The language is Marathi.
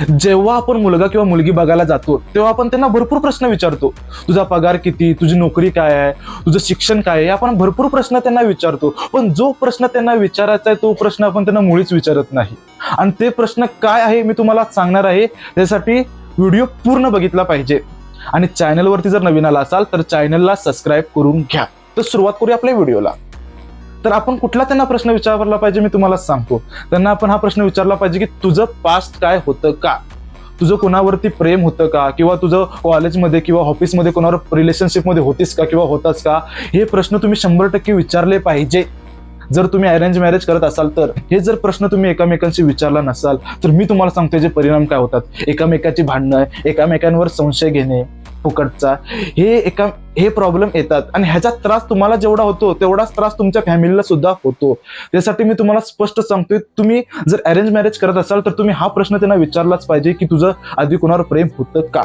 जेव्हा आपण मुलगा किंवा मुलगी बघायला जातो तेव्हा आपण त्यांना भरपूर प्रश्न विचारतो. तुझा पगार किती, तुझी नोकरी काय आहे, तुझं शिक्षण काय आहे, आपण भरपूर प्रश्न त्यांना विचारतो. पण जो प्रश्न त्यांना विचारायचा आहे तो प्रश्न आपण त्यांना मुळीच विचारत नाही. आणि ते प्रश्न काय आहे मी तुम्हाला सांगणार आहे. त्यासाठी व्हिडिओ पूर्ण बघितला पाहिजे. आणि चॅनलवरती जर नवीन आला असाल तर चॅनलला सबस्क्राईब करून घ्या. तर सुरुवात करूया आपल्या व्हिडिओला. तर आपण कुठला त्यांना प्रश्न विचारला पाहिजे मी तुम्हाला सांगतो. त्यांना आपण हा प्रश्न विचारला पाहिजे की तुझं पास्ट काय होतं का, तुझं कोणावरती प्रेम होतं का, किंवा तुझं कॉलेजमध्ये किंवा ऑफिसमध्ये कोणावर रिलेशनशिपमध्ये होतीस का किंवा होतास का. हे प्रश्न तुम्ही 100% विचारले पाहिजे. जर तुम्ही अरेंज मॅरेज करत असाल तर हे जर प्रश्न तुम्ही एकामेकांशी विचारला नसाल तर मी तुम्हाला सांगतो याचे परिणाम काय होतात. एकामेकाची भांडणं, एकामेकांवर संशय घेणे फुकटचा, हे प्रॉब्लेम येतात. आणि ह्याचा त्रास तुम्हाला जेवढा होतो तेवढाच त्रास तुमच्या फॅमिलीला सुद्धा होतो. त्यासाठी मी तुम्हाला स्पष्ट सांगतोय, तुम्ही जर अरेंज मॅरेज करत असाल तर तुम्ही हा प्रश्न त्यांना विचारलाच पाहिजे की तुझं आधी कोणावर प्रेम होतं का.